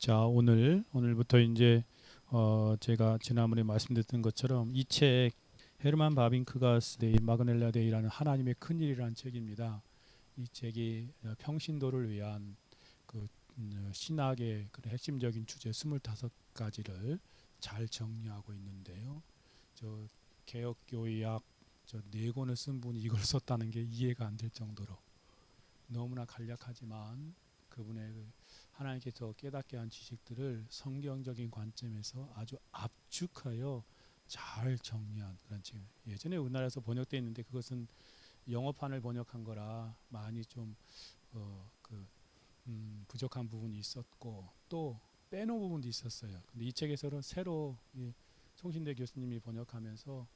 자, 오늘부터 이제 제가 지난번에 말씀드렸던 것처럼 이 책 헤르만 바빙크가 쓰되 마그넬라 데이라는 하나님의 큰일이라는 책입니다. 이 책이 평신도를 위한 그 신학의 그 핵심적인 주제 25가지를 잘 정리하고 있는데요. 저 개혁교의학 저 네 권을 쓴 분이 이걸 썼다는 게 이해가 안 될 정도로 너무나 간략하지만 그분의 하나님께서 깨닫게 한 지식들을 성경적인 관점에서 아주 압축하여 잘 정리한 그런 책. 예전에 우리나라에서 번역되어 있는데 그것은 영어판을 번역한 거라 많이 좀 부족한 부분이 있었고 또 빼놓은 부분도 있었어요. 근데 이 책에서는 새로 송신대 교수님이 번역하면서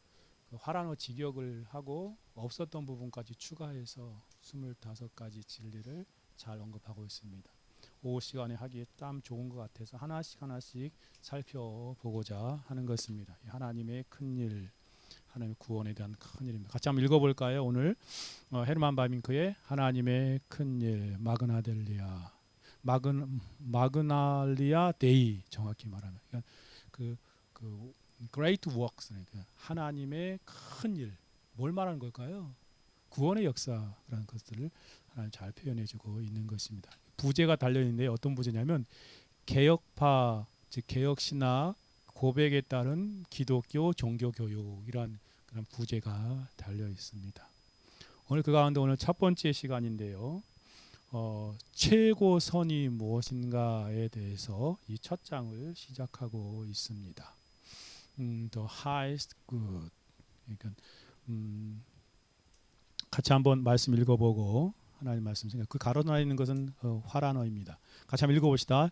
그 화란어 직역을 하고 없었던 부분까지 추가해서 25가지 진리를 잘 언급하고 있습니다. 오후 시간에 하기에 참 좋은 것 같아서 하나씩 살펴보고자 하는 것입니다. 하나님의 큰일, 하나님의 구원에 대한 큰일입니다. 같이 한번 읽어볼까요? 오늘 헤르만 바빙크의 하나님의 큰일, 마그날리아 데이 정확히 말하면 그러니까 그 Great Works, 하나님의 큰일, 뭘 말하는 걸까요? 구원의 역사라는 것들을 하나님 잘 표현해주고 있는 것입니다. 부제가 달려 있는데 어떤 부제냐면 개혁파, 즉 개혁신학 고백에 따른 기독교 종교교육이란 그런 부제가 달려 있습니다. 오늘 그 가운데 오늘 첫 번째 시간인데요. 최고선이 무엇인가에 대해서 이 첫 장을 시작하고 있습니다. The highest good. 그러니까 같이 한번 말씀 읽어보고 하나님 말씀 생각. 그 가로나 있는 것은 화란어입니다. 같이 한번 읽어봅시다.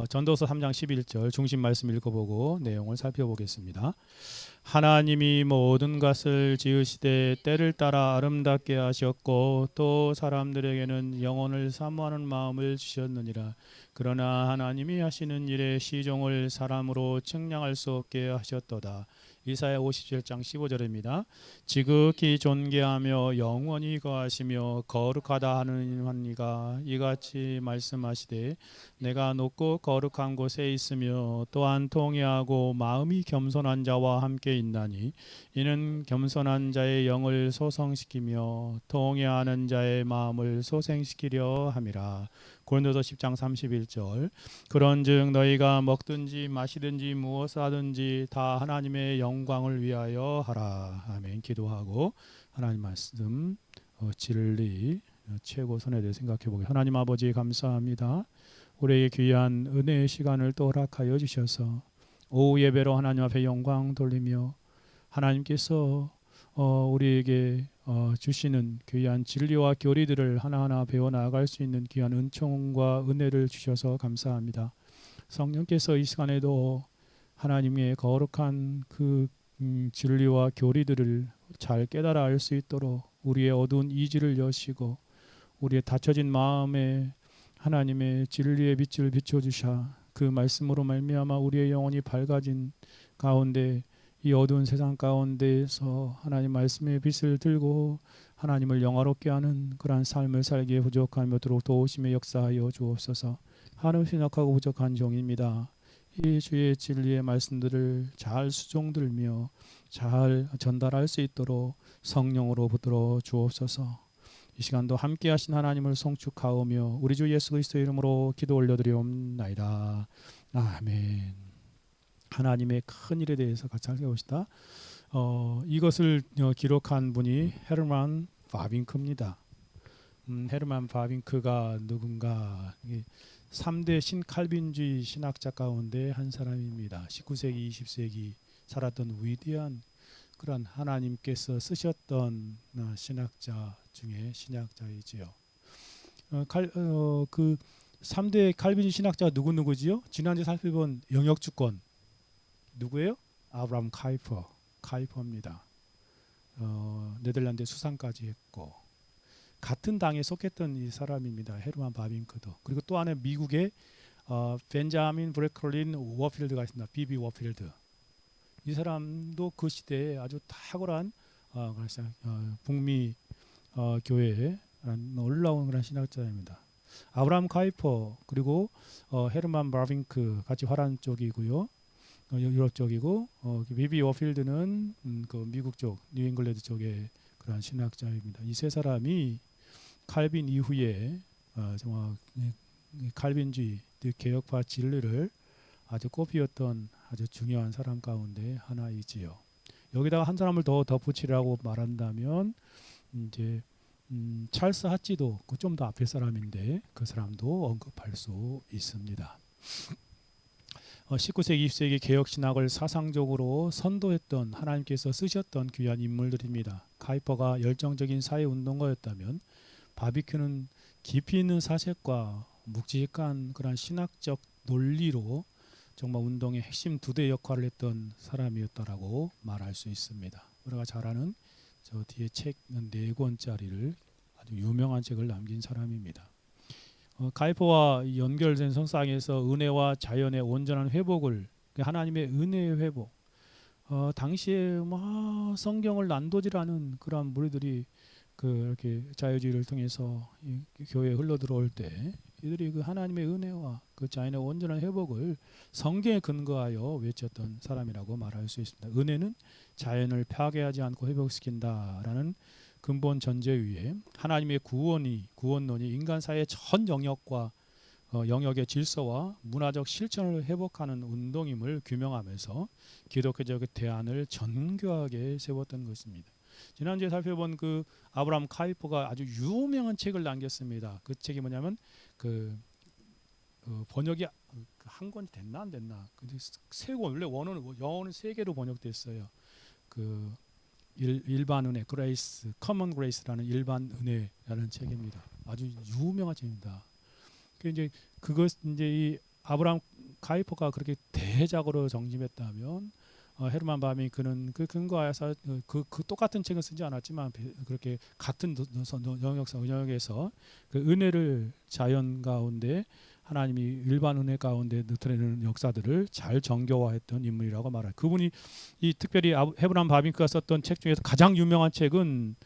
전도서 3장 11절 중심 말씀 읽어보고 내용을 살펴보겠습니다. 하나님이 모든 것을 지으시되 때를 따라 아름답게 하셨고 또 사람들에게는 영혼을 사모하는 마음을 주셨느니라. 그러나 하나님이 하시는 일의 시종을 사람으로 측량할 수 없게 하셨도다. 이사야 57장 15절입니다. 지극히 존귀하며 영원히 거하시며 거룩하다 하는 이가 이같이 말씀하시되 내가 높고 거룩한 곳에 있으며 또한 통회하고 마음이 겸손한 자와 함께 있나니 이는 겸손한 자의 영을 소성시키며 통회하는 자의 마음을 소생시키려 함이라. 고린도서 10장 31절. 그런즉 너희가 먹든지 마시든지 무엇을 하든지 다 하나님의 영광을 위하여 하라. 아멘. 기도하고 하나님 말씀 진리 최고선에 대해 생각해 보게. 하나님 아버지 감사합니다. 우리에게 귀한 은혜의 시간을 또 허락하여 주셔서 오후 예배로 하나님 앞에 영광 돌리며 하나님께서 우리에게 주시는 귀한 진리와 교리들을 하나하나 배워 나아갈 수 있는 귀한 은총과 은혜를 주셔서 감사합니다. 성령께서 이 시간에도 하나님의 거룩한 그 진리와 교리들을 잘 깨달아 알 수 있도록 우리의 어두운 이지를 여시고 우리의 닫혀진 마음에 하나님의 진리의 빛을 비춰주사 그 말씀으로 말미암아 우리의 영혼이 밝아진 가운데 이 어두운 세상 가운데에서 하나님 말씀의 빛을 들고 하나님을 영화롭게 하는 그러한 삶을 살기에 부족함이 도록 도우심의 역사하여 주옵소서. 하나님 신약하고 부족한 종입니다. 이 주의 진리의 말씀들을 잘 수종들며 잘 전달할 수 있도록 성령으로 붙들어 주옵소서. 이 시간도 함께 하신 하나님을 송축하오며 우리 주 예수 그리스도의 이름으로 기도 올려드리옵나이다. 아멘. 하나님의 큰 일에 대해서 같이 살펴봅시다. 이것을 기록한 분이 헤르만 바빙크입니다. 헤르만 바빙크가 누군가 3대 신칼빈주의 신학자 가운데 한 사람입니다. 19세기 20세기 살았던 위대한 그런 하나님께서 쓰셨던 신학자 중에 신학자이지요. 그 3대 칼빈 신학자가 누구지요? 지난주에 살펴본 영역주권 누구예요? 아브라함 카이퍼입니다. 네덜란드 수상까지 했고 같은 당에 속했던 이 사람입니다. 헤르만 바빙크도. 그리고 또 하나 미국의 벤자민 브래클린 워필드가 있습니다. 비비 워필드. 이 사람도 그 시대에 아주 탁월한 북미 교회에 놀라운 그런 신학자입니다. 아브라함 카이퍼 그리고 헤르만 바빙크 같이 화란 쪽이고요. 유럽 쪽이고 비비 워필드는 그 미국 쪽 뉴잉글랜드 쪽의 그런 신학자입니다. 이 세 사람이 칼빈 이후에 정말 칼빈주의 개혁파 진리를 아주 꼽히었던 아주 중요한 사람 가운데 하나이지요. 여기다가 한 사람을 더 덧붙이라고 말한다면 이제 찰스 하치도 그 좀 더 앞에 사람인데 그 사람도 언급할 수 있습니다. 19세기, 20세기 개혁 신학을 사상적으로 선도했던 하나님께서 쓰셨던 귀한 인물들입니다. 카이퍼가 열정적인 사회 운동가였다면 바비큐는 깊이 있는 사색과 묵직한 그런 신학적 논리로 정말 운동의 핵심 두 대 역할을 했던 사람이었다라고 말할 수 있습니다. 우리가 잘 아는 저 뒤에 책 4권짜리를 아주 유명한 책을 남긴 사람입니다. 카이퍼와 연결된 성상에서 은혜와 자연의 온전한 회복을 하나님의 은혜의 회복 당시에 막 성경을 난도질하는 그런 무리들이 이렇게 자유주의를 통해서 교회에 흘러 들어올 때 이들이 그 하나님의 은혜와 그 자연의 온전한 회복을 성경에 근거하여 외쳤던 사람이라고 말할 수 있습니다. 은혜는 자연을 파괴하지 않고 회복시킨다라는 근본 전제 위에 하나님의 구원론이 인간 사회의 전 영역과 영역의 질서와 문화적 실천을 회복하는 운동임을 규명하면서 기독교적 대안을 전교하게 세웠던 것입니다. 지난주에 살펴본 그 아브라함 카이퍼가 아주 유명한 책을 남겼습니다. 그 책이 뭐냐면 번역이 한 권이 됐나 안 됐나? 세 권, 원래 영어는 세 개로 번역됐어요. 일반 은혜, 그레이스, 커먼 그레이스라는 일반 은혜라는 책입니다. 아주 유명한 책입니다. 이제 이 아브라함 카이퍼가 그렇게 대작으로 정립했다면 헤르만 바빙크는 그 근거하여서 그 똑같은 책은 쓰지 않았지만 그렇게 같은 영역에서 그 은혜를 자연 가운데 하나님이 일반 은혜 가운데 나타내는 역사들을 잘 정교화했던 인물이라고 말해요. 그분이 이 특별히 헤르만 바빙크가 썼던 책 중에서 가장 유명한 책은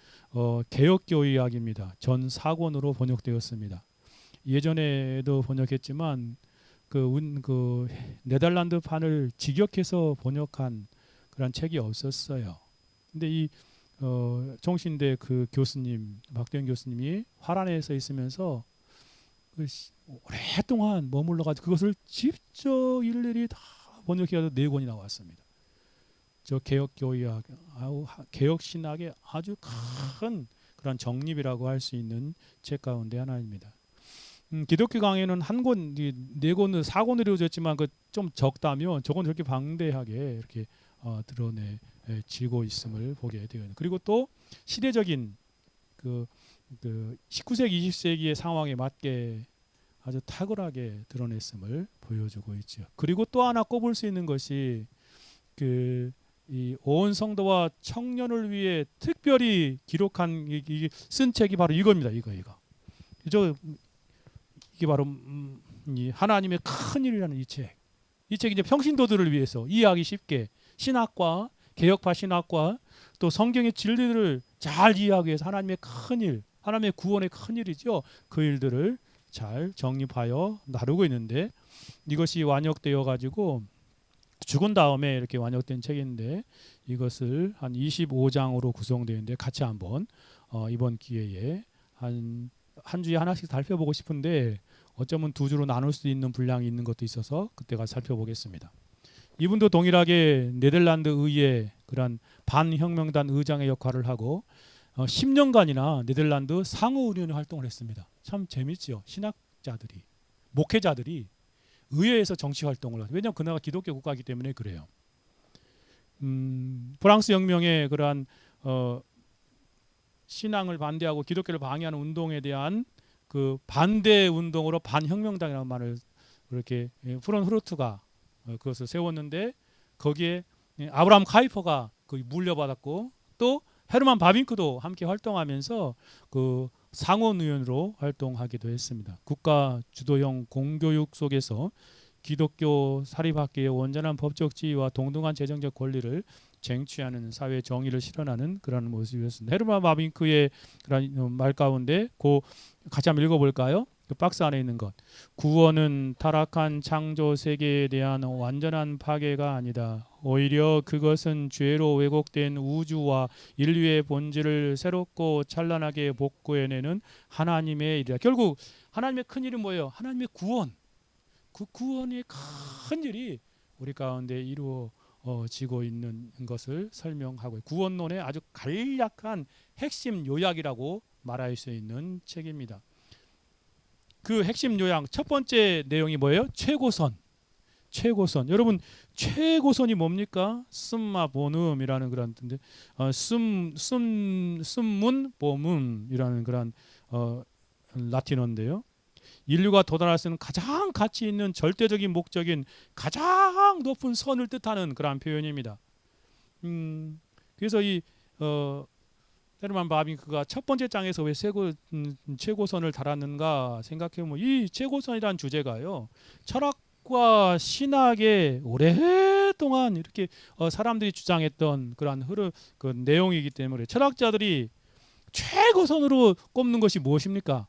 개혁교의학입니다. 전 4권으로 번역되었습니다. 예전에도 번역했지만 그 네덜란드 판을 직역해서 번역한 그런 책이 없었어요. 근데 이 종신대 그 교수님 박도현 교수님이 화란에서 있으면서 오랫동안 머물러 가지고 그것을 직접 일일이 다 번역해서 4권이 나왔습니다. 저 개혁교의학, 개혁신학의 아주 큰 그런 정립이라고 할 수 있는 책 가운데 하나입니다. 기독교 강해는 한 권, 4권, 4권으로 이루어졌지만 좀 적다면 저건 저렇게 방대하게 이렇게 드러내지고 있음을 보게 되어요. 그리고 또 시대적인 19세기, 20세기의 상황에 맞게 아주 탁월하게 드러냈음을 보여주고 있죠. 그리고 또 하나 꼽을 수 있는 것이 이 온 성도와 청년을 위해 특별히 기록한 쓴 책이 바로 이겁니다. 이게 바로 이 하나님의 큰 일이라는 이 책. 이 책이 이제 평신도들을 위해서 이해하기 쉽게 신학과 개혁파 신학과 또 성경의 진리들을 잘 이해하기 위해서 하나님의 큰 일, 하나님의 구원의 큰 일이죠. 그 일들을 잘 정립하여 나누고 있는데 이것이 완역되어 가지고 죽은 다음에 이렇게 완역된 책인데 이것을 한 25장으로 구성되어 있는데 같이 한번 이번 기회에 한 주에 하나씩 살펴보고 싶은데 어쩌면 2주로 나눌 수 있는 분량이 있는 것도 있어서 그때가 살펴보겠습니다. 이분도 동일하게 네덜란드 의회 그런 반혁명단 의장의 역할을 하고 10년간이나 네덜란드 상호의료원 활동을 했습니다. 참 재밌죠. 신학자들이, 목회자들이 의회에서 정치 활동을 하죠. 왜냐하면 그 나라가 기독교 국가이기 때문에 그래요. 프랑스 혁명의 그러한 신앙을 반대하고 기독교를 방해하는 운동에 대한 그 반대 운동으로 반혁명당이라는 말을 그렇게 프런흐르트가 그것을 세웠는데 거기에 아브라함 카이퍼가 물려받았고 또 헤르만 바빙크도 함께 활동하면서 그 상원의원으로 활동하기도 했습니다. 국가 주도형 공교육 속에서 기독교 사립학계의 온전한 법적 지위와 동등한 재정적 권리를 쟁취하는 사회 정의를 실현하는 그런 모습이었습니다. 헤르만 바빙크의 그런 말 가운데 같이 한번 읽어볼까요? 그 박스 안에 있는 것. 구원은 타락한 창조 세계에 대한 완전한 파괴가 아니다. 오히려 그것은 죄로 왜곡된 우주와 인류의 본질을 새롭고 찬란하게 복구해내는 하나님의 일이다. 결국 하나님의 큰 일은 뭐예요? 하나님의 구원. 그 구원의 큰 일이 우리 가운데 이루어지고 있는 것을 설명하고 구원론의 아주 간략한 핵심 요약이라고 말할 수 있는 책입니다. 그 핵심 요약 첫 번째 내용이 뭐예요? 최고선. 최고선. 여러분 최고선이 뭡니까? 숨마 보눔이라는 그런 뜻인데 숨문 보눔이라는 그런 라틴어인데요. 인류가 도달할 수 있는 가장 가치 있는 절대적인 목적인 가장 높은 선을 뜻하는 그런 표현입니다. 그래서 이 헤르만 바빙크가 첫 번째 장에서 왜 최고선을 달았는가 생각해보면 이 최고선이라는 주제가요. 철학과 신학에 오랫동안 이렇게 사람들이 주장했던 그런 그 내용이기 때문에 철학자들이 최고선으로 꼽는 것이 무엇입니까?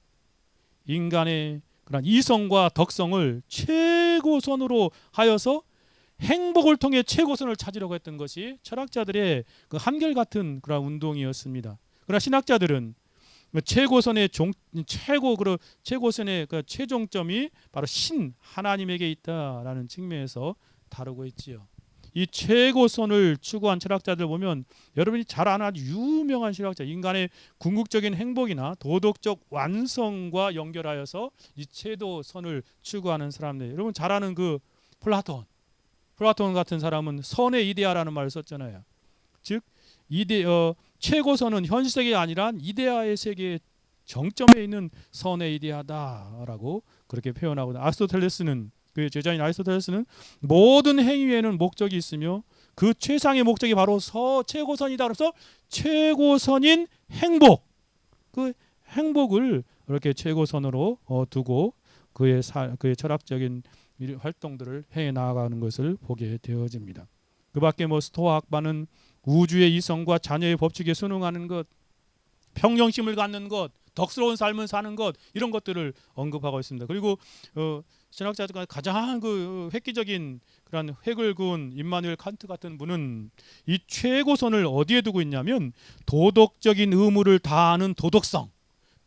인간의 그런 이성과 덕성을 최고선으로 하여서 행복을 통해 최고선을 찾으려고 했던 것이 철학자들의 그 한결같은 그런 운동이었습니다. 그러나 신학자들은 최고선의 최고선의 그 최종점이 바로 신 하나님에게 있다라는 측면에서 다루고 있지요. 이 최고선을 추구한 철학자들 보면 여러분이 잘 아는 아주 유명한 철학자, 인간의 궁극적인 행복이나 도덕적 완성과 연결하여서 이 최고선을 추구하는 사람들. 여러분 잘 아는 그 플라톤 같은 사람은 선의 이데아라는 말을 썼잖아요. 즉 최고선은 현 세계가 아니라 이데아의 세계의 정점에 있는 선의 이데아다라고 그렇게 표현하고, 아리스토텔레스는 그 제자인 아리스토텔레스는 모든 행위에는 목적이 있으며 그 최상의 목적이 바로 최고선이다. 그래서 최고선인 행복, 그 행복을 이렇게 최고선으로 두고 그의 철학적인 활동들을 해 나가는 것을 보게 되어집니다. 그밖에 스토아 학파는 우주의 이성과 자녀의 법칙에 순응하는 것, 평정심을 갖는 것, 덕스러운 삶을 사는 것, 이런 것들을 언급하고 있습니다. 그리고 신학자들 가장 그 획기적인 그런 획을 그은 임마누엘 칸트 같은 분은 이 최고선을 어디에 두고 있냐면 도덕적인 의무를 다하는 도덕성,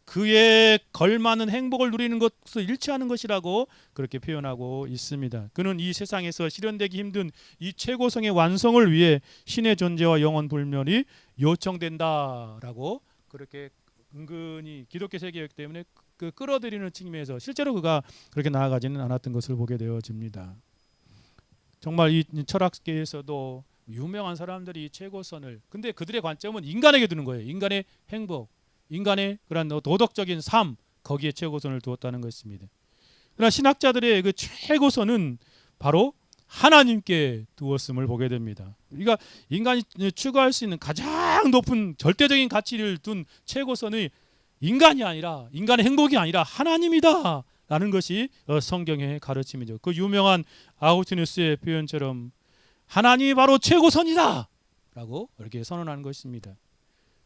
그에 걸맞는 행복을 누리는 것을 일치하는 것이라고 그렇게 표현하고 있습니다. 그는 이 세상에서 실현되기 힘든 이 최고성의 완성을 위해 신의 존재와 영원 불멸이 요청된다라고 그렇게 은근히 기독교 세계였기 때문에 그 끌어들이는 측면에서 실제로 그가 그렇게 나아가지는 않았던 것을 보게 되어집니다. 정말 이 철학계에서도 유명한 사람들이 최고선을, 근데 그들의 관점은 인간에게 두는 거예요. 인간의 행복, 인간의 그런 도덕적인 삶, 거기에 최고선을 두었다는 것입니다. 그러나 신학자들의 그 최고선은 바로 하나님께 두었음을 보게 됩니다. 그러니까 인간이 추구할 수 있는 가장 높은 절대적인 가치를 둔 최고선이 인간이 아니라, 인간의 행복이 아니라 하나님이다 라는 것이 성경의 가르침이죠. 그 유명한 아우구스티누스의 표현처럼 하나님이 바로 최고선이다 라고 이렇게 선언하는 것입니다.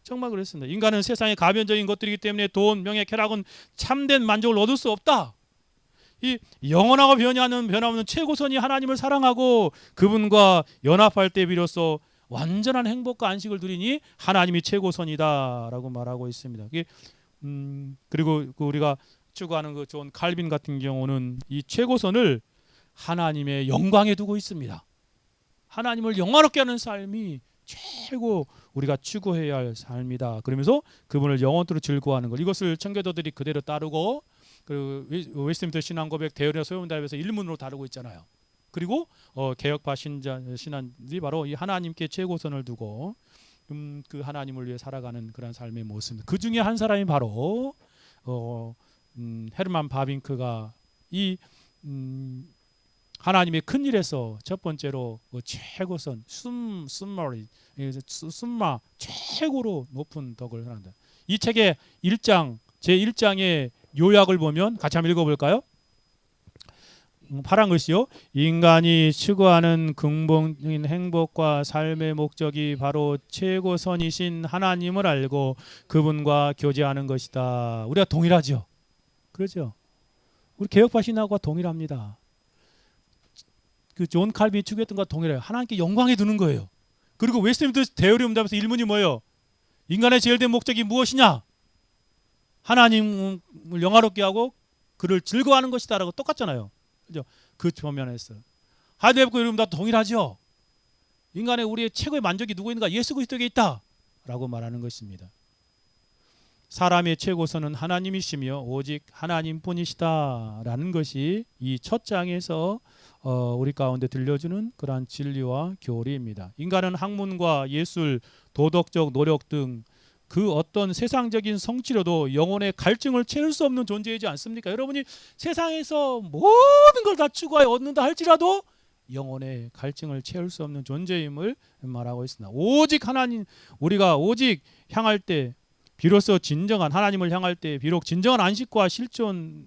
정말 그렇습니다. 인간은 세상의 가변적인 것들이기 때문에 돈, 명예, 쾌락은 참된 만족을 얻을 수 없다. 이 영원하고 변함없는 최고선이 하나님을 사랑하고 그분과 연합할 때 비로소 완전한 행복과 안식을 누리니 하나님이 최고선이다라고 말하고 있습니다. 그리고 우리가 추구하는 그 존 칼빈 같은 경우는 이 최고선을 하나님의 영광에 두고 있습니다. 하나님을 영화롭게 하는 삶이 최고 우리가 추구해야 할 삶이다. 그러면서 그분을 영원토록 즐거워하는 것, 이것을 청교도들이 그대로 따르고, 그 웨스트민스터 신앙고백 대열의 소용답에서 일문으로 다루고 있잖아요. 그리고 개혁파 신앙들이 바로 이 하나님께 최고선을 두고 그 하나님을 위해 살아가는 그런 삶의 모습. 그 중에 한 사람이 바로 헤르만 바빙크가 이 하나님의 큰 일에서 첫 번째로 최고선 숨마 최고로 높은 덕을 한다. 이 책의 1장 제1장의 요약을 보면 같이 한번 읽어볼까요? 파란 글씨요. 인간이 추구하는 근본적인 행복과 삶의 목적이 바로 최고선이신 하나님을 알고 그분과 교제하는 것이다. 우리가 동일하죠. 그렇죠. 우리 개혁파 신학과 동일합니다. 그 존 칼빈이 추구했던 것과 동일해요. 하나님께 영광에 두는 거예요. 그리고 웨스트민스터 대의리 응답에서 일문이 뭐예요? 인간의 제일된 목적이 무엇이냐? 하나님을 영화롭게 하고 그를 즐거워하는 것이다라고 똑같잖아요. 그죠? 그 표면에서 하이델베르크 이름도 동일하죠. 인간의 우리의 최고의 만족이 누구 있는가? 예수 그리스도에 있다라고 말하는 것입니다. 사람의 최고선은 하나님이시며 오직 하나님뿐이시다라는 것이 이 첫 장에서 우리 가운데 들려주는 그러한 진리와 교리입니다. 인간은 학문과 예술, 도덕적 노력 등 그 어떤 세상적인 성취로도 영혼의 갈증을 채울 수 없는 존재이지 않습니까? 여러분이 세상에서 모든 걸 다 추구하여 얻는다 할지라도 영혼의 갈증을 채울 수 없는 존재임을 말하고 있습니다. 오직 하나님, 우리가 오직 향할 때 비로소 진정한 하나님을 향할 때 비록 진정한 안식과 실존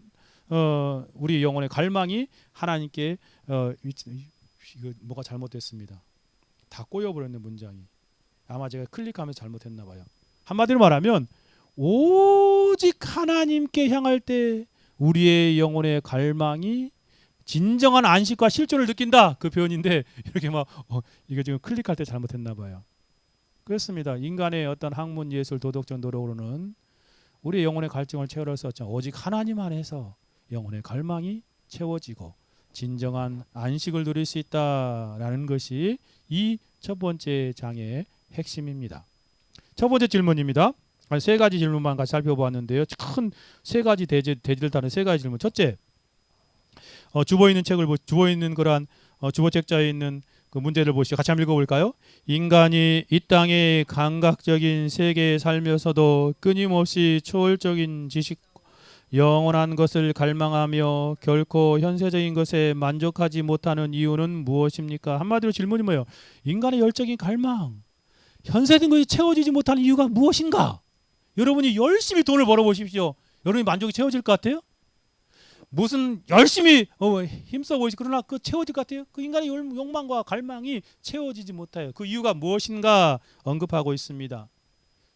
우리 영혼의 갈망이 하나님께 이거 뭐가 잘못됐습니다. 다 꼬여버렸네 문장이. 아마 제가 클릭하면서 잘못했나 봐요. 한마디로 말하면 오직 하나님께 향할 때 우리의 영혼의 갈망이 진정한 안식과 실존을 느낀다. 그 표현인데 이렇게 막 이거 지금 클릭할 때 잘못했나 봐요. 그렇습니다. 인간의 어떤 학문, 예술, 도덕적 노력으로는 우리의 영혼의 갈증을 채울 수 없죠. 오직 하나님 안에서 영혼의 갈망이 채워지고 진정한 안식을 누릴 수 있다라는 것이 이 첫 번째 장의 핵심입니다. 첫 번째 질문입니다. 세 가지 질문만 같이 살펴보았는데요. 큰 세 가지 대지를 다는 세 가지 질문. 첫째, 주보 있는 책을 주보 있는 그러한 주보 책자에 있는 그 문제를 보시죠. 같이 한번 읽어볼까요? 인간이 이 땅의 감각적인 세계에 살면서도 끊임없이 초월적인 지식, 영원한 것을 갈망하며 결코 현세적인 것에 만족하지 못하는 이유는 무엇입니까? 한마디로 질문이 뭐예요? 인간의 열정인 갈망, 현세적인 것이 채워지지 못하는 이유가 무엇인가? 여러분이 열심히 돈을 벌어보십시오. 여러분이 만족이 채워질 것 같아요? 무슨 열심히 힘써 보이지 그러나 그 채워질 것 같아요? 그 인간의 욕망과 갈망이 채워지지 못해요. 그 이유가 무엇인가 언급하고 있습니다.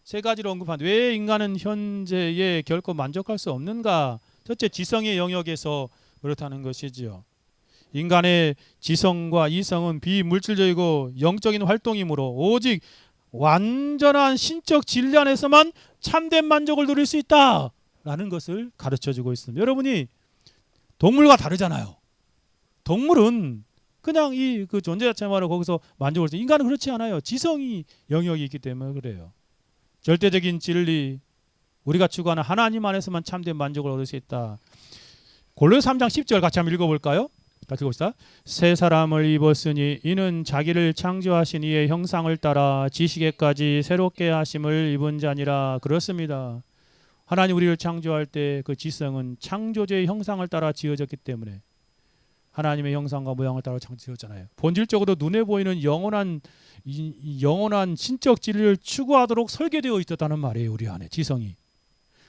세 가지로 언급한 왜 인간은 현재에 결코 만족할 수 없는가? 첫째, 지성의 영역에서 그렇다는 것이지요. 인간의 지성과 이성은 비물질적이고 영적인 활동이므로 오직 완전한 신적 진리 안에서만 참된 만족을 누릴 수 있다라는 것을 가르쳐주고 있습니다. 여러분이 동물과 다르잖아요. 동물은 그냥 이 그 존재 자체만으로 거기서 만족을 수. 인간은 그렇지 않아요. 지성이 영역이 있기 때문에 그래요. 절대적인 진리, 우리가 추구하는 하나님 안에서만 참된 만족을 얻을 수 있다. 골로새 3장 10절 같이 한번 읽어볼까요? 같이 읽읍시다. 새 사람을 입었으니 이는 자기를 창조하신 이의 형상을 따라 지식에까지 새롭게 하심을 입은 자니라. 그렇습니다. 하나님 우리를 창조할 때 그 지성은 창조주의 형상을 따라 지어졌기 때문에 하나님의 형상과 모양을 따라 지었잖아요. 본질적으로 눈에 보이는 영원한 신적 진리를 추구하도록 설계되어 있었다는 말이에요. 우리 안에 지성이.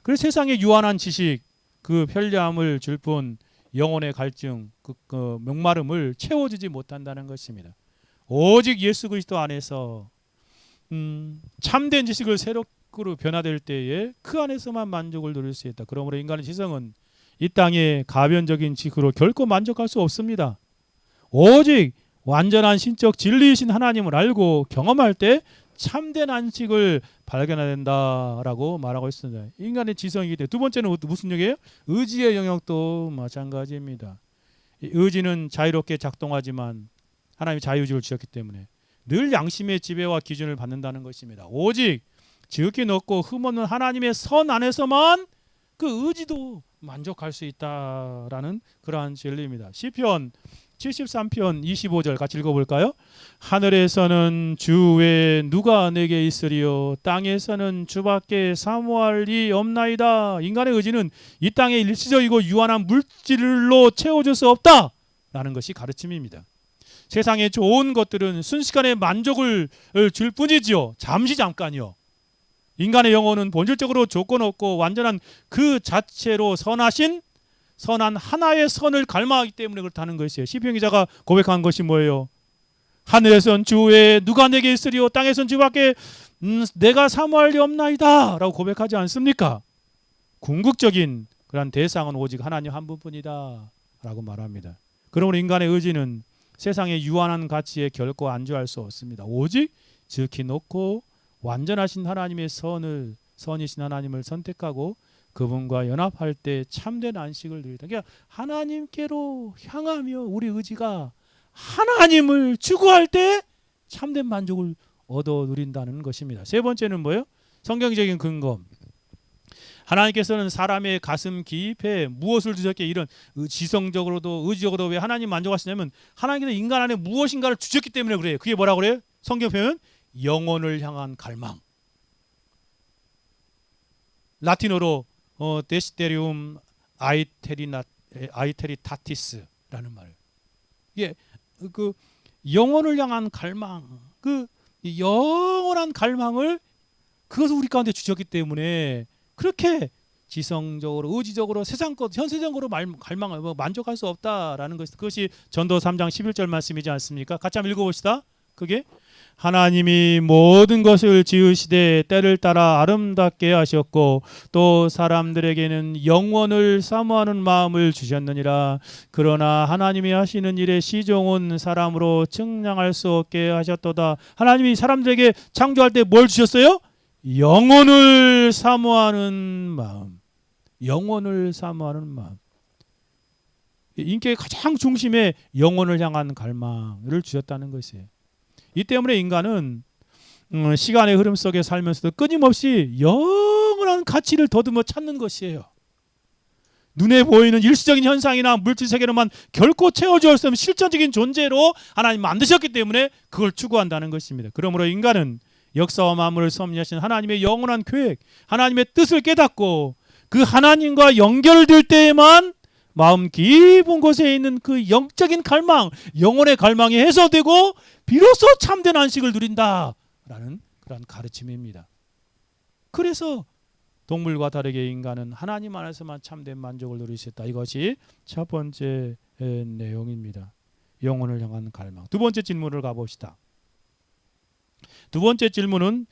그래서 세상의 유한한 지식, 그 편리함을 줄 뿐 영혼의 갈증, 그 목마름을 채워주지 못한다는 것입니다. 오직 예수 그리스도 안에서 참된 지식을 새롭게 변화될 때에 그 안에서만 만족을 누릴 수 있다. 그러므로 인간의 지성은 이 땅의 가변적인 지식으로 결코 만족할 수 없습니다. 오직 완전한 신적 진리이신 하나님을 알고 경험할 때 참된 안식을 발견해야 된다라고 말하고 있습니다. 인간의 지성이기 때문에. 두 번째는 무슨 영역이에요? 의지의 영역도 마찬가지입니다. 의지는 자유롭게 작동하지만 하나님이 자유의지를 주셨기 때문에 늘 양심의 지배와 기준을 받는다는 것입니다. 오직 지극히 높고 흠없는 하나님의 선 안에서만 그 의지도 만족할 수 있다라는 그러한 진리입니다. 시편 73편 25절 같이 읽어볼까요? 하늘에서는 주 외에 누가 내게 있으리요 땅에서는 주밖에 사모할 리 없나이다. 인간의 의지는 이 땅의 일시적이고 유한한 물질로 채워줄 수 없다라는 것이 가르침입니다. 세상의 좋은 것들은 순식간에 만족을 줄 뿐이지요. 잠깐이요. 인간의 영혼은 본질적으로 조건 없고 완전한 그 자체로 선한 하나의 선을 갈망하기 때문에 그렇다는 것이에요. 시편 기자가 고백한 것이 뭐예요? 하늘에선 주 외에 누가 내게 있으리요 땅에선 주밖에 내가 사모할 리 없나이다 라고 고백하지 않습니까? 궁극적인 그런 대상은 오직 하나님 한 분뿐이다 라고 말합니다. 그러므로 인간의 의지는 세상의 유한한 가치에 결코 안주할 수 없습니다. 오직 지극히 높고 완전하신 하나님의 선이신 하나님을 선택하고 그분과 연합할 때 참된 안식을 누리다. 그러니까 하나님께로 향하며 우리 의지가 하나님을 추구할 때 참된 만족을 얻어 누린다는 것입니다. 세 번째는 뭐예요? 성경적인 근거. 하나님께서는 사람의 가슴 깊이에 무엇을 주셨기에 이런 지성적으로도 의지적으로도 왜 하나님 만족하시냐면 하나님께서 인간 안에 무엇인가를 주셨기 때문에 그래요. 그게 뭐라고 그래요? 성경 표현 영혼을 향한 갈망. 라틴어로 데시데리움 아이테리타티스라는 말이에요. 이게 그 영혼을 향한 갈망, 그 영원한 갈망을 그것을 우리 가운데 주셨기 때문에 그렇게 지성적으로 의지적으로 세상 것 현세적으로 갈망을 만족할 수 없다라는 것. 그것이 전도 3장 11절 말씀이지 않습니까? 같이 한번 읽어봅시다. 그게 하나님이 모든 것을 지으시되 때를 따라 아름답게 하셨고 또 사람들에게는 영원을 사모하는 마음을 주셨느니라. 그러나 하나님이 하시는 일에 시종은 사람으로 측량할 수 없게 하셨도다. 하나님이 사람들에게 창조할 때 뭘 주셨어요? 영원을 사모하는 마음. 영원을 사모하는 마음. 인격의 가장 중심에 영혼을 향한 갈망을 주셨다는 것이에요. 이 때문에 인간은 시간의 흐름 속에 살면서도 끊임없이 영원한 가치를 더듬어 찾는 것이에요. 눈에 보이는 일시적인 현상이나 물질 세계로만 결코 채워줄 수 없는 실존적인 존재로 하나님 만드셨기 때문에 그걸 추구한다는 것입니다. 그러므로 인간은 역사와 만물을 섭리하신 하나님의 영원한 계획, 하나님의 뜻을 깨닫고 그 하나님과 연결될 때에만 마음 깊은 곳에 있는 그 영적인 갈망, 영혼의 갈망이 해소되고 비로소 참된 안식을 누린다라는 그런 가르침입니다. 그래서 동물과 다르게 인간은 하나님 안에서만 참된 만족을 누릴 수 있다. 이것이 첫 번째 내용입니다. 영혼을 향한 갈망. 두 번째 질문을 가봅시다. 두 번째 질문은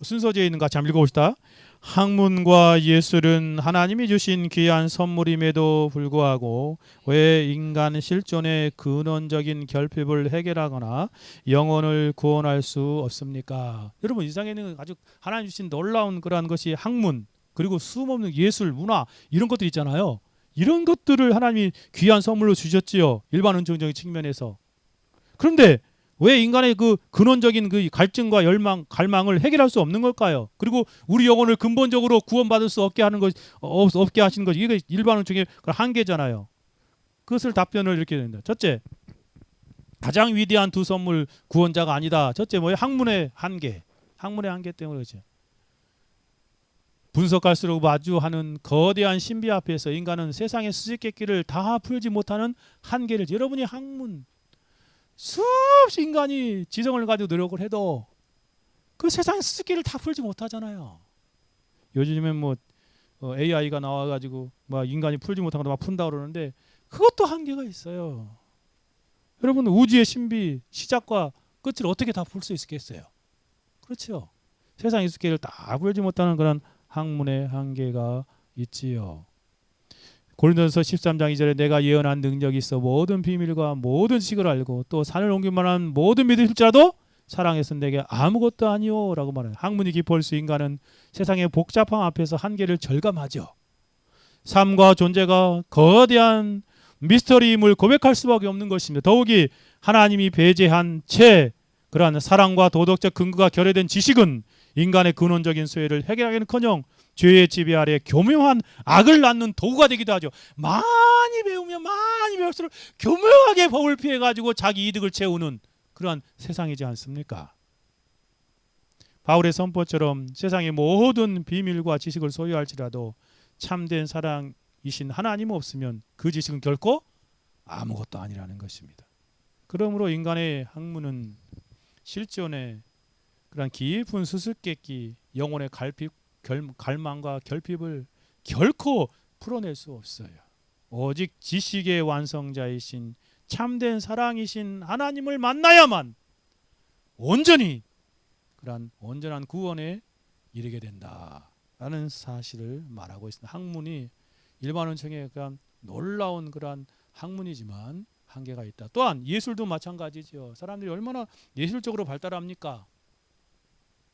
순서지에 있는 거 같이 한번 읽어봅시다. 학문과 예술은 하나님이 주신 귀한 선물임에도 불구하고 왜 인간 실존의 근원적인 결핍을 해결하거나 영혼을 구원할 수 없습니까? 여러분, 이 세상에는 아주 하나님 주신 놀라운 그러한 것이 학문, 그리고 수없는 예술, 문화 이런 것들 있잖아요. 이런 것들을 하나님이 귀한 선물로 주셨지요. 일반 은총적인 측면에서. 그런데 왜 인간의 그 근원적인 그 갈증과 갈망을 해결할 수 없는 걸까요? 그리고 우리 영혼을 근본적으로 구원받을 수 없게 하는 것, 없게 하시는 것, 이게 일반은 중에 한계잖아요. 그것을 답변을 이렇게 된다. 첫째, 가장 위대한 두 선물 구원자가 아니다. 첫째 뭐예요? 학문의 한계. 학문의 한계 때문에 그렇죠. 분석할수록 마주하는 거대한 신비 앞에서 인간은 세상의 수수께끼를 다 풀지 못하는 한계를, 여러분이 학문 수없이 인간이 지성을 가지고 노력을 해도 그 세상의 수수께끼를 다 풀지 못하잖아요. 요즘에 뭐 AI가 나와가지고 막 인간이 풀지 못한 것도 막 푼다 그러는데 그것도 한계가 있어요. 여러분, 우주의 신비 시작과 끝을 어떻게 다 풀 수 있겠어요? 그렇죠. 세상의 수수께끼를 다 풀지 못하는 그런 학문의 한계가 있지요. 고린도전서 13장 2절에 내가 예언한 능력이 있어 모든 비밀과 모든 지식을 알고 또 산을 옮길 만한 모든 믿음이 있을지라도 사랑에서 내게 아무것도 아니오 라고 말해요. 학문이 깊을 수 인간은 세상의 복잡함 앞에서 한계를 절감하죠. 삶과 존재가 거대한 미스터리임을 고백할 수밖에 없는 것입니다. 더욱이 하나님이 배제한 채 그러한 사랑과 도덕적 근거가 결여된 지식은 인간의 근원적인 소외를 해결하기는커녕 죄의 지배 아래 교묘한 악을 낳는 도구가 되기도 하죠. 많이 배우면 많이 배울수록 교묘하게 법을 피해가지고 자기 이득을 채우는 그러한 세상이지 않습니까? 바울의 선포처럼 세상의 모든 비밀과 지식을 소유할지라도 참된 사랑이신 하나님 없으면 그 지식은 결코 아무것도 아니라는 것입니다. 그러므로 인간의 학문은 실존의 그런 깊은 수수께끼, 영혼의 갈망과 결핍을 결코 풀어낼 수 없어요. 오직 지식의 완성자이신 참된 사랑이신 하나님을 만나야만 온전히 그러한 온전한 구원에 이르게 된다. 라는 사실을 말하고 있습니다. 학문이 일반 원청의 그런 놀라운 그러한 학문이지만 한계가 있다. 또한 예술도 마찬가지죠. 사람들이 얼마나 예술적으로 발달합니까?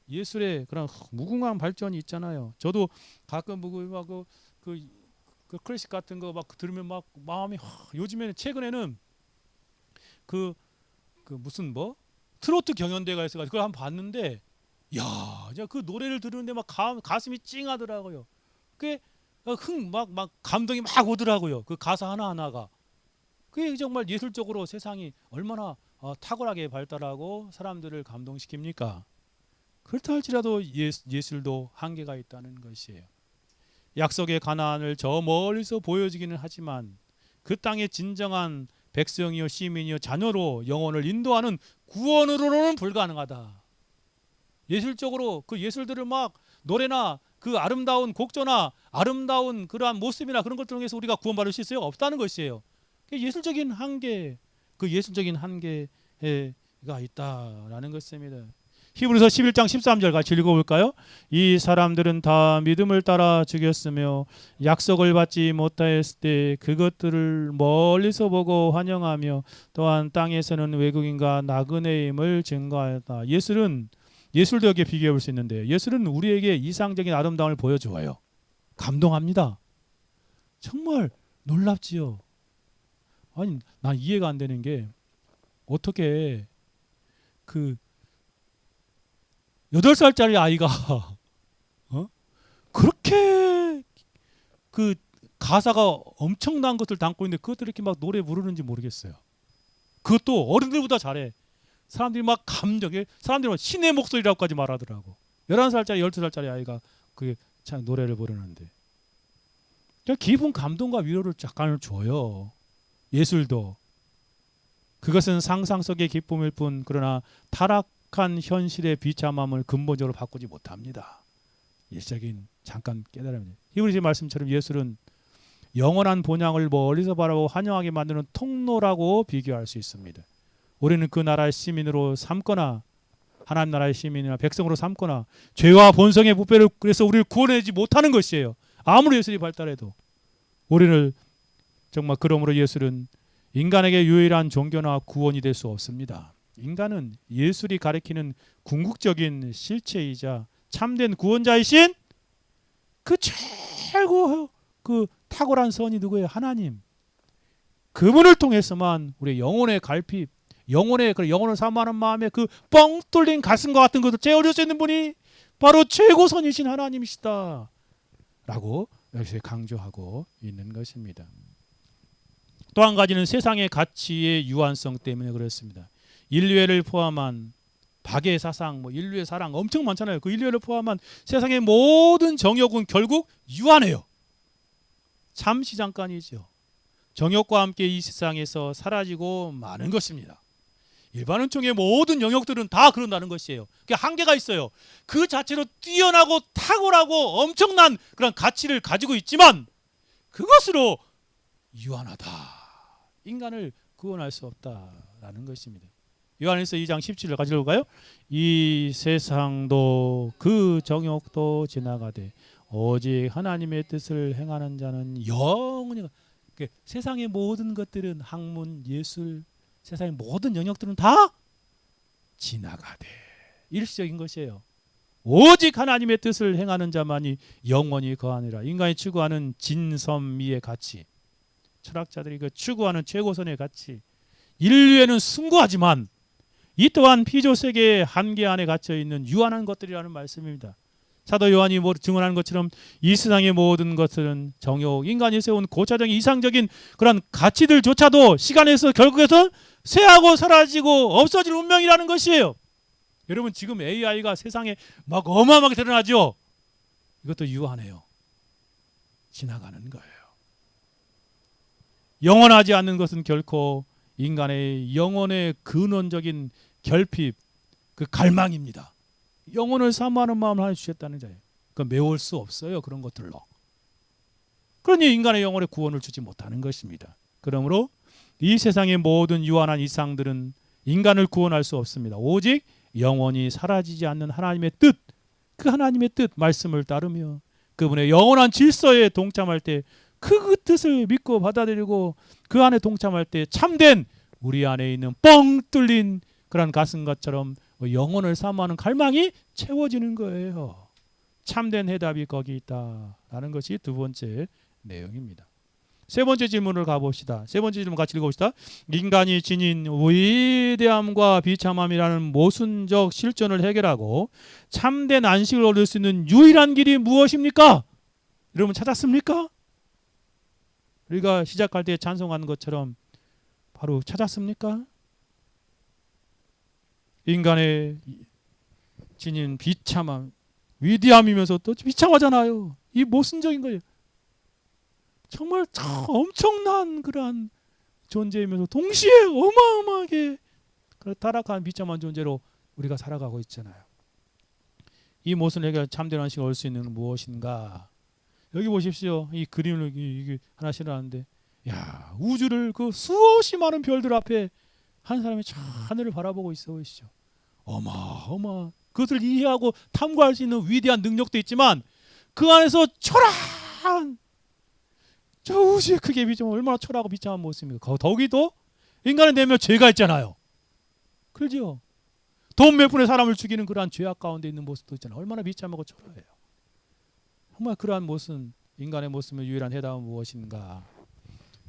예술의 그런 무궁한 발전이 있잖아요. 저도 가끔 그 클래식 같은 거 막 들으면 막 마음이 요즘에는 최근에는 그 무슨 뭐 트로트 경연대가 있어가지고 그걸 한번 봤는데 야, 이제 그 노래를 들으는데 막 가슴이 찡하더라고요. 그게 막 감동이 막 오더라고요. 그 가사 하나 하나가. 그게 정말 예술적으로 세상이 얼마나 탁월하게 발달하고 사람들을 감동시킵니까? 그렇다 할지라도 예술도 한계가 있다는 것이에요. 약속의 가나안을 저 멀리서 보여주기는 하지만 그 땅의 진정한 백성이요 시민이요 자녀로 영혼을 인도하는 구원으로는 불가능하다. 예술적으로 그 예술들을 막 노래나 그 아름다운 곡조나 아름다운 그러한 모습이나 그런 것들 통해서 우리가 구원받을 수 있어요? 없다는 것이에요. 예술적인 한계, 그 예술적인 한계가 있다라는 것입니다. 히브리서 11장 13절 같이 읽어볼까요? 이 사람들은 다 믿음을 따라 죽였으며 약속을 받지 못하였을 때 그것들을 멀리서 보고 환영하며 또한 땅에서는 외국인과 나그네임을 증거하였다. 예술도 여기에 비교해 볼 수 있는데 예술은 우리에게 이상적인 아름다움을 보여주어요. 감동합니다. 정말 놀랍지요. 아니 난 이해가 안 되는 게 어떻게 그 8살짜리 아이가 그렇게 그 가사가 엄청난 것을 담고 있는데 그것들을 이렇게 막 노래 부르는지 모르겠어요. 그것도 어른들보다 잘해. 사람들이 막 감정에 사람들이 막 신의 목소리라고까지 말하더라고. 11살짜리 12살짜리 아이가 그 참 노래를 부르는데 기분 감동과 위로를 약간을 줘요. 예술도 그것은 상상 속의 기쁨일 뿐 그러나 타락한 현실의 비참함을 근본적으로 바꾸지 못합니다. 예술적인 잠깐 깨달음입니다. 히브리서 말씀처럼 예술은 영원한 본향을 멀리서 바라보고 환영하게 만드는 통로라고 비교할 수 있습니다. 우리는 그 나라의 시민으로 삼거나 하나님 나라의 시민이나 백성으로 삼거나 죄와 본성의 부패를 그래서 우리를 구원하지 못하는 것이에요. 아무리 예술이 발달해도 우리를 정말 그러므로 예술은 인간에게 유일한 종교나 구원이 될 수 없습니다. 인간은 예술이 가리키는 궁극적인 실체이자 참된 구원자이신 그 최고 그 탁월한 선이 누구예요? 하나님. 그분을 통해서만 우리 영혼의 갈핍, 영혼을 사모하는 마음에 그 뻥 뚫린 가슴과 같은 것을 채워줄 수 있는 분이 바로 최고선이신 하나님이시다. 라고 여기서 강조하고 있는 것입니다. 또 한 가지는 세상의 가치의 유한성 때문에 그렇습니다. 인류애를 포함한 박의 사상, 인류의 사랑 엄청 많잖아요. 그 인류애를 포함한 세상의 모든 정욕은 결국 유한해요. 잠시 잠깐이죠. 정욕과 함께 이 세상에서 사라지고 마는 것입니다. 일반 은총의 모든 영역들은 다 그런다는 것이에요. 그게 한계가 있어요. 그 자체로 뛰어나고 탁월하고 엄청난 그런 가치를 가지고 있지만 그것으로 유한하다. 인간을 구원할 수 없다라는 것입니다. 요한일서 2장 17절 같이 읽어볼까요? 이 세상도 그 정욕도 지나가되 오직 하나님의 뜻을 행하는 자는 영원히. 세상의 모든 것들은 학문, 예술, 세상의 모든 영역들은 다 지나가되 일시적인 것이에요. 오직 하나님의 뜻을 행하는 자만이 영원히 거하니라. 인간이 추구하는 진선미의 가치, 철학자들이 그 추구하는 최고선의 가치, 인류에는 숭고하지만 이 또한 피조세계의 한계 안에 갇혀 있는 유한한 것들이라는 말씀입니다. 사도 요한이 증언하는 것처럼 이 세상의 모든 것들은 정욕, 인간이 세운 고차적인 이상적인 그런 가치들조차도 시간에서 결국에서 쇠하고 사라지고 없어질 운명이라는 것이에요. 여러분 지금 AI가 세상에 막 어마어마하게 드러나죠. 이것도 유한해요. 지나가는 거예요. 영원하지 않는 것은 결코 인간의 영혼의 근원적인 결핍, 그 갈망입니다. 영혼을 사모하는 마음을 하나 주셨다는 자예요. 그건 메울 수 없어요. 그런 것들로. 그러니 인간의 영혼에 구원을 주지 못하는 것입니다. 그러므로 이 세상의 모든 유한한 이상들은 인간을 구원할 수 없습니다. 오직 영원히 사라지지 않는 하나님의 뜻, 그 하나님의 뜻 말씀을 따르며 그분의 영원한 질서에 동참할 때 그 뜻을 믿고 받아들이고 그 안에 동참할 때 참된 우리 안에 있는 뻥 뚫린 그런 가슴것처럼 영혼을 사모하는 갈망이 채워지는 거예요. 참된 해답이 거기 있다라는 것이 두 번째 내용입니다. 세 번째 질문을 가봅시다. 세 번째 질문 같이 읽어봅시다. 인간이 지닌 위대함과 비참함이라는 모순적 실존을 해결하고 참된 안식을 얻을 수 있는 유일한 길이 무엇입니까? 여러분 찾았습니까? 우리가 시작할 때 찬송하는 것처럼 바로 찾았습니까? 인간의 지닌 비참함, 위대함이면서 또 비참하잖아요. 이 모순적인 거예요. 정말 엄청난 그러한 존재이면서 동시에 어마어마하게 타락한 비참한 존재로 우리가 살아가고 있잖아요. 이 모순을 해결 참된 안식을 얻을 수 있는 무엇인가? 여기 보십시오. 이 그림을 이게 하나 실어놨는데, 야 우주를 그 수없이 많은 별들 앞에 한 사람이 저 하늘을 바라보고 있어 보이시죠? 어마어마 그것을 이해하고 탐구할 수 있는 위대한 능력도 있지만 그 안에서 초라한 저 우주의 크게 비추면 얼마나 초라하고 비참한 모습입니까? 더욱이도 인간의 내면 죄가 있잖아요. 그렇죠? 돈 몇 푼에 사람을 죽이는 그러한 죄악 가운데 있는 모습도 있잖아요. 얼마나 비참하고 초라해요. 정말 그러한 모순, 인간의 모순의 유일한 해답은 무엇인가?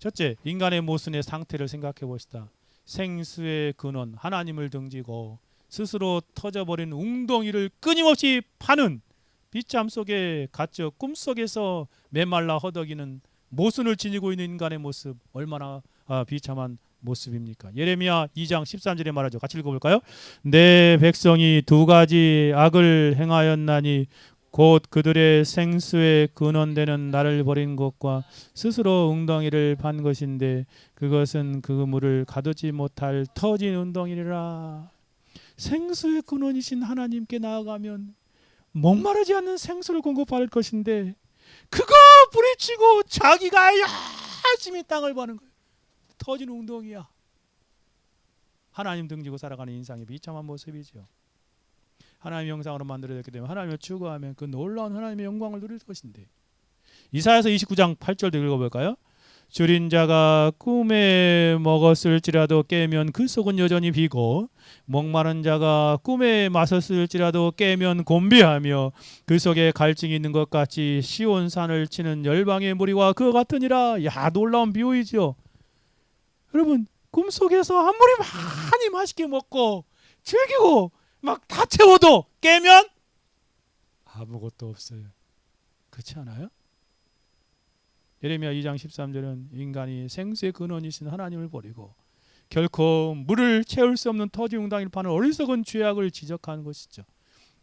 첫째, 인간의 모순의 상태를 생각해 봅시다. 생수의 근원 하나님을 등지고 스스로 터져버린 웅덩이를 끊임없이 파는 비참 속에 갇혀 꿈속에서 메말라 허덕이는 모순을 지니고 있는 인간의 모습, 얼마나 비참한 모습입니까? 예레미야 2장 13절에 말하죠. 같이 읽어볼까요? 내 백성이 두 가지 악을 행하였나니 곧 그들의 생수의 근원되는 나를 버린 것과 스스로 웅덩이를 판 것인데 그것은 그 물을 가두지 못할 터진 웅덩이라. 생수의 근원이신 하나님께 나아가면 목마르지 않는 생수를 공급할 것인데 그거 부리치고 자기가 열심히 땅을 버는 거예요. 터진 웅덩이야. 하나님 등지고 살아가는 인상의 비참한 모습이죠. 하나님의 형상으로 만들어졌기 때문에 하나님을 추구하면 그 놀라운 하나님의 영광을 누릴 것인데, 이사야서 29장 8절도 읽어볼까요? 줄인 자가 꿈에 먹었을지라도 깨면 그 속은 여전히 비고 목마른 자가 꿈에 마셨을지라도 깨면 곤비하며 그 속에 갈증이 있는 것 같이 시온산을 치는 열방의 무리와 그와 같으니라. 야 놀라운 비유이죠. 여러분 꿈속에서 아무리 많이 맛있게 먹고 즐기고 막 다 채워도 깨면 아무것도 없어요. 그렇지 않아요? 예레미야 2장 13절은 인간이 생수의 근원이신 하나님을 버리고 결코 물을 채울 수 없는 터진 웅덩이를 파는 어리석은 죄악을 지적하는 것이죠.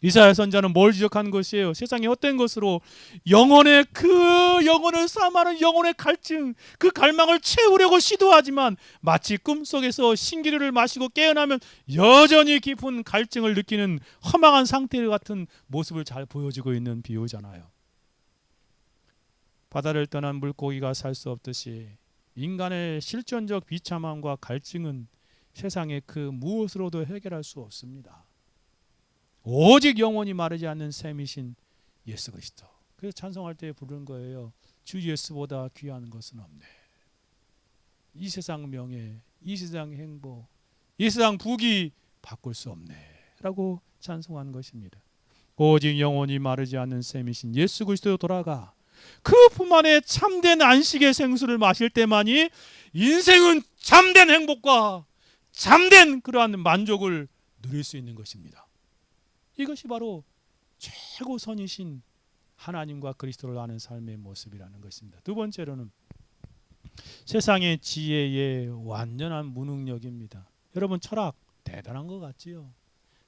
이사야 선자는 뭘 지적하는 것이에요? 세상에 헛된 것으로 영혼의 그 영혼을 사모하는 영혼의 갈증, 그 갈망을 채우려고 시도하지만 마치 꿈속에서 신기루를 마시고 깨어나면 여전히 깊은 갈증을 느끼는 허망한 상태 같은 모습을 잘 보여주고 있는 비유잖아요. 바다를 떠난 물고기가 살 수 없듯이 인간의 실존적 비참함과 갈증은 세상의 그 무엇으로도 해결할 수 없습니다. 오직 영원히 마르지 않는 샘이신 예수 그리스도. 그래서 찬송할 때 부르는 거예요. 주 예수보다 귀한 것은 없네. 이 세상 명예, 이 세상 행복, 이 세상 부귀 바꿀 수 없네 라고 찬송하는 것입니다. 오직 영원히 마르지 않는 샘이신 예수 그리스도로 돌아가 그 품 안에 참된 안식의 생수를 마실 때만이 인생은 참된 행복과 참된 그러한 만족을 누릴 수 있는 것입니다. 이것이 바로 최고선이신 하나님과 그리스도를 아는 삶의 모습이라는 것입니다. 두 번째로는 세상의 지혜의 완전한 무능력입니다. 여러분 철학 대단한 것 같지요?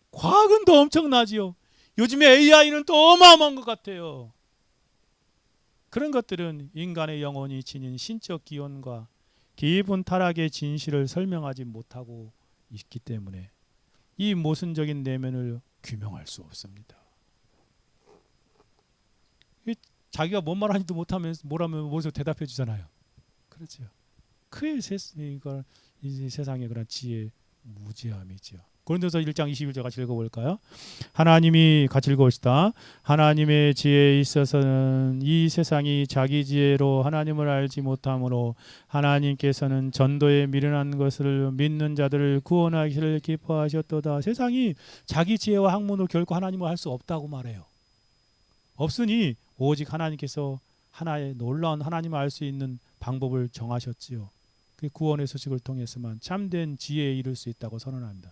과학은 더 엄청나지요? 요즘에 AI는 또 어마어마한 것 같아요. 그런 것들은 인간의 영혼이 지닌 신적 기원과 깊은 타락의 진실을 설명하지 못하고 있기 때문에 이 모순적인 내면을 규명할 수 없습니다. 자기가 뭔 말하지도 못하면서 뭐라면 뭐서 대답해 주잖아요. 그렇죠. 그의 이 세상의 그런 지혜 무지함이죠. 고린도서 1장 21절 같이 읽어볼까요? 하나님이 같이 읽어봅시다. 하나님의 지혜에 있어서는 이 세상이 자기 지혜로 하나님을 알지 못하므로 하나님께서는 전도에 미련한 것을 믿는 자들을 구원하기를 기뻐하셨도다. 세상이 자기 지혜와 학문으로 결코 하나님을 할 수 없다고 말해요. 없으니 오직 하나님께서 하나의 놀라운 하나님을 알 수 있는 방법을 정하셨지요. 그 구원의 소식을 통해서만 참된 지혜에 이를 수 있다고 선언합니다.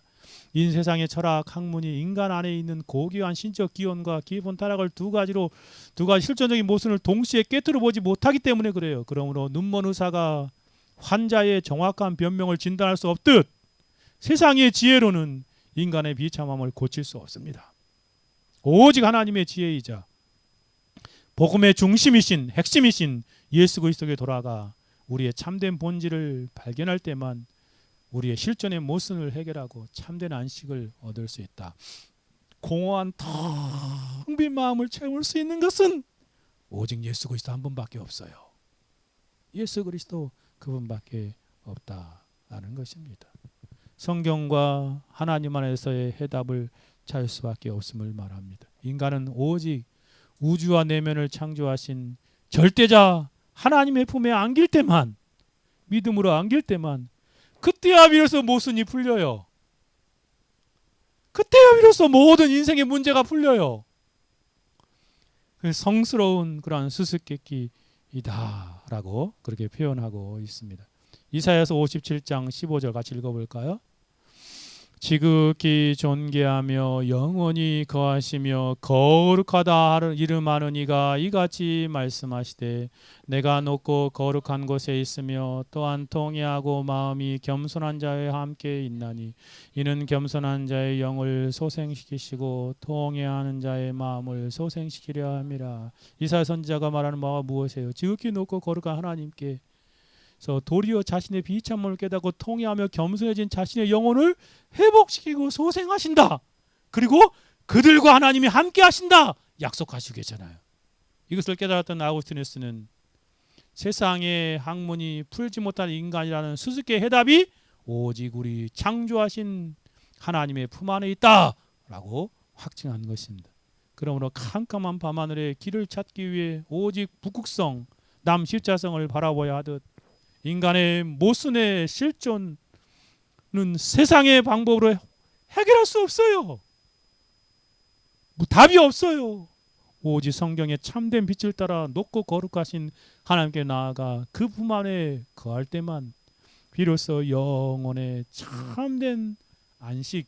이 세상의 철학, 학문이 인간 안에 있는 고귀한 신적 기원과 기본 타락을 두 가지 실존적인 모순을 동시에 깨뜨려 보지 못하기 때문에 그래요. 그러므로 눈먼 의사가 환자의 정확한 변명을 진단할 수 없듯 세상의 지혜로는 인간의 비참함을 고칠 수 없습니다. 오직 하나님의 지혜이자 복음의 중심이신 핵심이신 예수 그리스도에게 돌아가 우리의 참된 본질을 발견할 때만 우리의 실존의 모순을 해결하고 참된 안식을 얻을 수 있다. 공허한 텅 빈 마음을 채울 수 있는 것은 오직 예수 그리스도 한 분밖에 없어요. 예수 그리스도 그분밖에 없다라는 것입니다. 성경과 하나님 안에서의 해답을 찾을 수밖에 없음을 말합니다. 인간은 오직 우주와 내면을 창조하신 절대자 하나님의 품에 안길 때만, 믿음으로 안길 때만 그때야 비로소 모순이 풀려요. 그때야 비로소 모든 인생의 문제가 풀려요. 성스러운 그러한 수수께끼이다라고 그렇게 표현하고 있습니다. 이사야서 57장 15절 같이 읽어볼까요? 지극히 존귀하며 영원히 거하시며 거룩하다 이름하는 이가 이같이 말씀하시되 내가 높고 거룩한 곳에 있으며 또한 통회하고 마음이 겸손한 자와 함께 있나니 이는 겸손한 자의 영을 소생시키시고 통회하는 자의 마음을 소생시키려 함이라. 이사야 선지자가 말하는 바가 무엇이에요? 지극히 높고 거룩한 하나님께 도리어 자신의 비참함을 깨닫고 통회하며 겸손해진 자신의 영혼을 회복시키고 소생하신다. 그리고 그들과 하나님이 함께 하신다. 약속하시고 계잖아요. 이것을 깨달았던 아우구스티누스는 세상의 학문이 풀지 못한 인간이라는 수수께끼의 해답이 오직 우리 창조하신 하나님의 품 안에 있다라고 확증한 것입니다. 그러므로 캄캄한 밤하늘에 길을 찾기 위해 오직 북극성, 남십자성을 바라보아야 하듯 인간의 모순의 실존은 세상의 방법으로 해결할 수 없어요. 답이 없어요. 오직 성경의 참된 빛을 따라 높고 거룩하신 하나님께 나아가 그 품 안에 거할 때만 비로소 영혼의 참된 안식,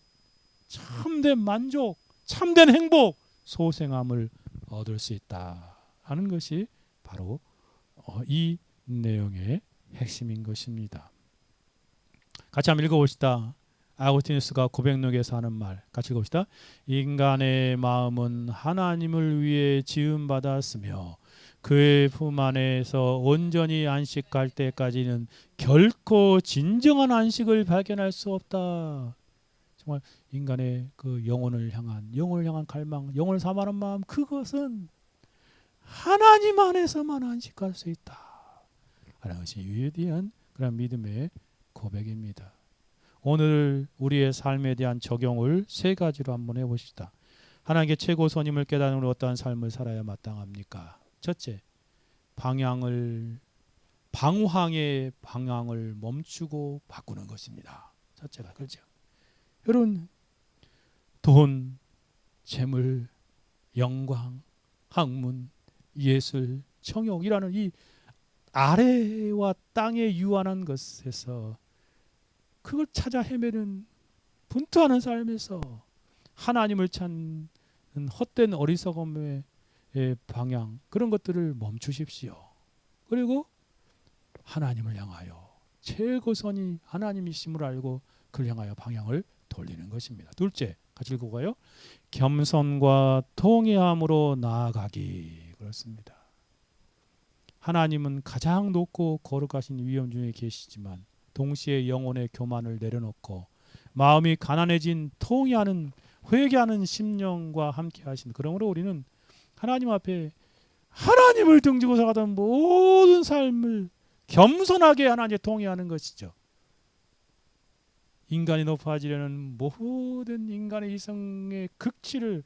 참된 만족, 참된 행복, 소생함을 얻을 수 있다 하는 것이 바로 이 내용의 핵심인 것입니다. 같이 한번 읽어봅시다. 아우구스티누스가 고백록에서 하는 말 같이 읽어봅시다. 인간의 마음은 하나님을 위해 지음받았으며 그의 품 안에서 온전히 안식할 때까지는 결코 진정한 안식을 발견할 수 없다. 정말 인간의 그 영혼을 향한 갈망, 영혼을 사모하는 마음, 그것은 하나님 안에서만 안식할 수 있다 하는 것이 위대한 그런 믿음의 고백입니다. 오늘 우리의 삶에 대한 적용을 세 가지로 한번 해봅시다. 하나님께 최고 선임을 깨닫는 어떠한 삶을 살아야 마땅합니까? 첫째, 방향의 방향을 멈추고 바꾸는 것입니다. 첫째가 그렇죠. 여러분, 돈, 재물, 영광, 학문, 예술, 청욕이라는 이 아래와 땅에 유한한 것에서 그걸 찾아 헤매는 분투하는 삶에서 하나님을 찾는 헛된 어리석음의 방향, 그런 것들을 멈추십시오. 그리고 하나님을 향하여 최고선이 하나님이심을 알고 그를 향하여 방향을 돌리는 것입니다. 둘째, 같이 읽어봐요. 겸손과 통회함으로 나아가기. 그렇습니다. 하나님은 가장 높고 거룩하신 위엄 중에 계시지만 동시에 영혼의 교만을 내려놓고 마음이 가난해진 통회하는 회개하는 심령과 함께 하신, 그러므로 우리는 하나님 앞에 하나님을 등지고 살아가던 모든 삶을 겸손하게 하나님께 통회하는 것이죠. 인간이 높아지려는 모든 인간의 이성의 극치를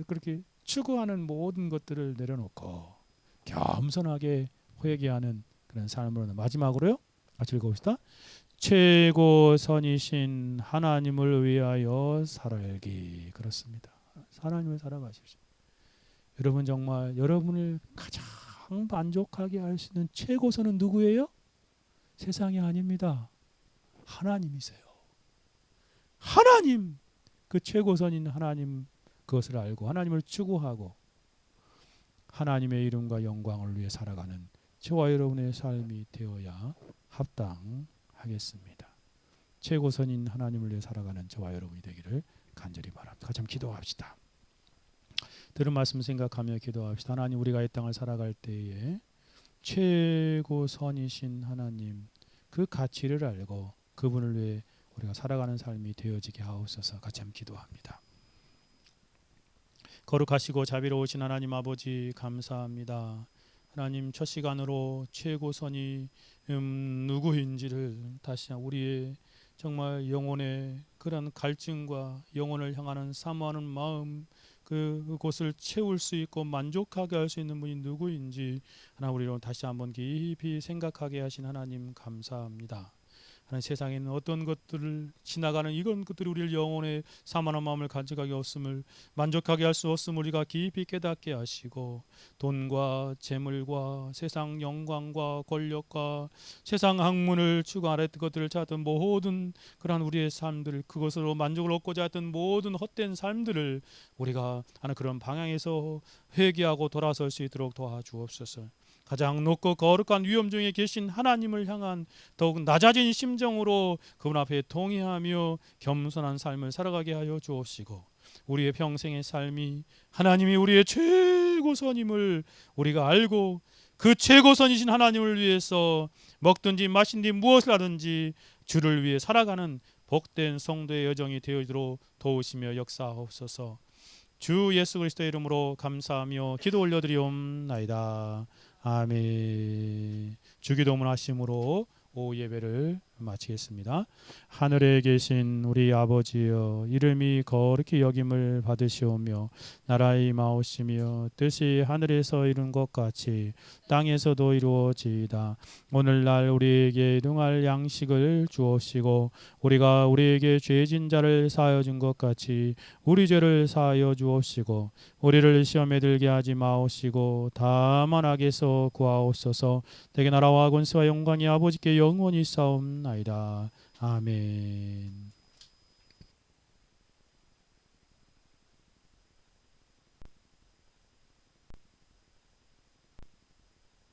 그렇게 추구하는 모든 것들을 내려놓고 겸손하게 회개하는 그런 삶으로. 마지막으로요, 같이 읽어봅시다. 최고 선이신 하나님을 위하여 살기. 그렇습니다. 하나님을 살아가십시오. 여러분, 정말 여러분을 가장 만족하게 할 수 있는 최고선은 누구예요? 세상이 아닙니다. 하나님이세요. 하나님, 그 최고선인 하나님, 그것을 알고 하나님을 추구하고 하나님의 이름과 영광을 위해 살아가는 저와 여러분의 삶이 되어야 합당하겠습니다. 최고선인 하나님을 위해 살아가는 저와 여러분이 되기를 간절히 바랍니다. 같이 한번 기도합시다. 들은 말씀 생각하며 기도합시다. 하나님, 우리가 이 땅을 살아갈 때에 최고선이신 하나님, 그 가치를 알고 그분을 위해 우리가 살아가는 삶이 되어지게 하옵소서. 같이 한번 기도합니다. 거룩하시고 자비로우신 하나님 아버지, 감사합니다. 하나님, 첫 시간으로 최고선이 누구인지를 다시 우리의 정말 영혼의 그런 갈증과 영혼을 향하는 사모하는 마음, 그곳을 채울 수 있고 만족하게 할 수 있는 분이 누구인지 하나 우리로 다시 한번 깊이 생각하게 하신 하나님, 감사합니다. 하나님, 세상에 있는 어떤 것들을 지나가는 이런 것들이 우리를 영혼의 사만한 마음을 가져가게 없음을, 만족하게 할 수 없음을 우리가 깊이 깨닫게 하시고, 돈과 재물과 세상 영광과 권력과 세상 학문을 추구하는 것들을 찾던 모든 그러한 우리의 삶들, 그것으로 만족을 얻고자 했던 모든 헛된 삶들을 우리가 하는 그런 방향에서 회개하고 돌아설 수 있도록 도와주옵소서. 가장 높고 거룩한 위엄 중에 계신 하나님을 향한 더욱 낮아진 심정으로 그분 앞에 동의하며 겸손한 삶을 살아가게 하여 주옵시고, 우리의 평생의 삶이 하나님이 우리의 최고선임을 우리가 알고 그 최고선이신 하나님을 위해서 먹든지 마신든지 무엇을 하든지 주를 위해 살아가는 복된 성도의 여정이 되어지도록 도우시며 역사하옵소서. 주 예수 그리스도의 이름으로 감사하며 기도 올려드리옵나이다. 아멘. 주기도문 하심으로 오후 예배를 마치겠습니다. 하늘에 계신 우리 아버지여, 이름이 거룩히 여김을 받으시오며 나라의 임하옵시며 뜻이 하늘에서 이룬 것 같이 땅에서도 이루어지이다. 오늘날 우리에게 일용할 양식을 주옵시고 우리가 우리에게 죄진 자를 사하여 준 것 같이 우리 죄를 사하여 주옵시고 우리를 시험에 들게 하지 마옵시고 다만 악에서 구하옵소서. 대개 나라와 권세와 영광이 아버지께 영원히 싸움나이다. 아멘.